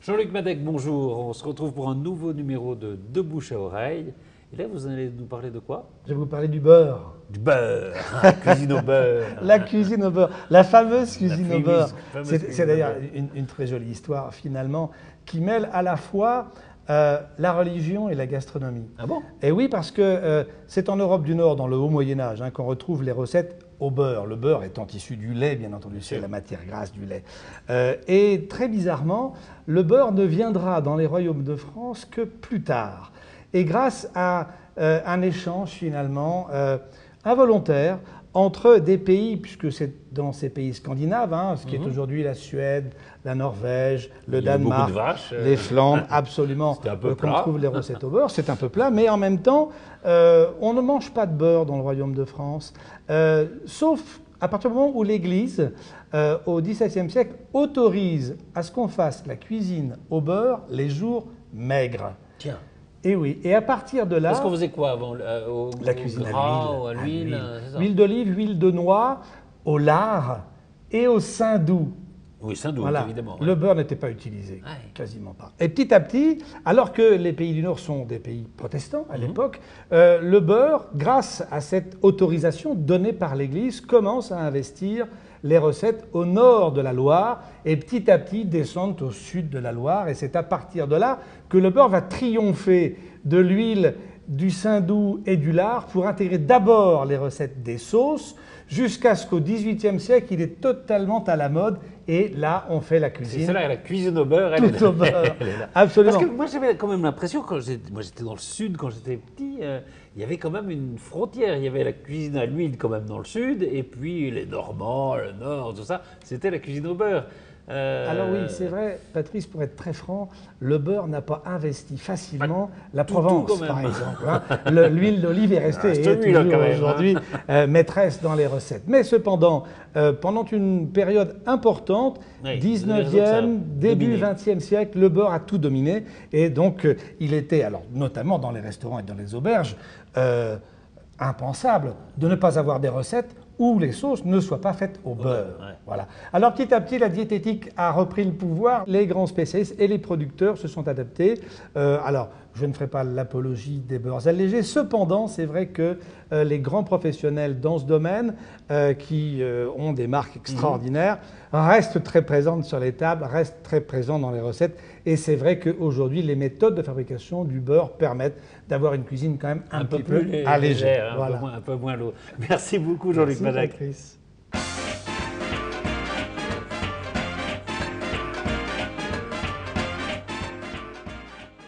Jean-Luc Madec, bonjour. On se retrouve pour un nouveau numéro de Bouche à oreille. Et là, vous allez nous parler de quoi? Je vais vous parler du beurre. Du beurre, la cuisine au beurre. La cuisine au beurre, la fameuse cuisine au beurre. fameuse C'est d'ailleurs une très jolie histoire finalement qui mêle à la fois la religion et la gastronomie. Ah bon? Et oui, parce que c'est en Europe du Nord, dans le haut Moyen-Âge, qu'on retrouve les recettes au beurre. Le beurre étant issu du lait, bien entendu, c'est la matière grasse du lait. Et très bizarrement, le beurre ne viendra dans les royaumes de France que plus tard. Et grâce à un échange finalement involontaire entre des pays, puisque c'est dans ces pays scandinaves, ce qui est aujourd'hui la Suède, la Norvège, le Danemark, les Flandres, absolument, qu'on trouve les recettes au beurre. C'est un peu plat, mais en même temps, on ne mange pas de beurre dans le royaume de France, sauf à partir du moment où l'Église, au XVIIe siècle, autorise à ce qu'on fasse la cuisine au beurre les jours maigres. Tiens. Et oui, et à partir de là... Parce qu'on faisait quoi avant? La cuisine à l'huile. Huile d'olive, huile de noix, au lard et au saindoux. Oui, saindoux, voilà. Évidemment. Le beurre n'était pas utilisé, quasiment pas. Et petit à petit, alors que les pays du Nord sont des pays protestants à l'époque, le beurre, grâce à cette autorisation donnée par l'Église, commence à investir les recettes au nord de la Loire et petit à petit descendent au sud de la Loire. Et c'est à partir de là que le beurre va triompher de l'huile, du saindoux et du lard pour intégrer d'abord les recettes des sauces jusqu'à ce qu'au XVIIIe siècle, il est totalement à la mode. Et là, on fait la cuisine. C'est cela, la cuisine au beurre, elle est là. Au beurre, absolument. Parce que moi, j'avais quand même l'impression, moi j'étais dans le sud quand j'étais petit, il y avait quand même une frontière. Il y avait la cuisine à l'huile quand même dans le sud, et puis les Normands, le Nord, tout ça, c'était la cuisine au beurre. Alors oui, c'est vrai, Patrice, pour être très franc, le beurre n'a pas investi facilement la Provence, par exemple. L'huile d'olive est restée toujours aujourd'hui maîtresse dans les recettes. Mais cependant, pendant une période importante, 19e, début 20e siècle, le beurre a tout dominé. Et donc, il était, alors notamment dans les restaurants et dans les auberges, impensable de ne pas avoir des recettes où les sauces ne soient pas faites au beurre. Voilà. Alors petit à petit, la diététique a repris le pouvoir. Les grands spécialistes et les producteurs se sont adaptés. Alors, je ne ferai pas l'apologie des beurres allégés. Cependant, c'est vrai que les grands professionnels dans ce domaine, qui ont des marques extraordinaires, restent très présentes sur les tables, restent très présents dans les recettes. Et c'est vrai qu'aujourd'hui, les méthodes de fabrication du beurre permettent d'avoir une cuisine quand même un peu plus allégée. Un peu moins lourde. Merci beaucoup, Jean-Luc Madec.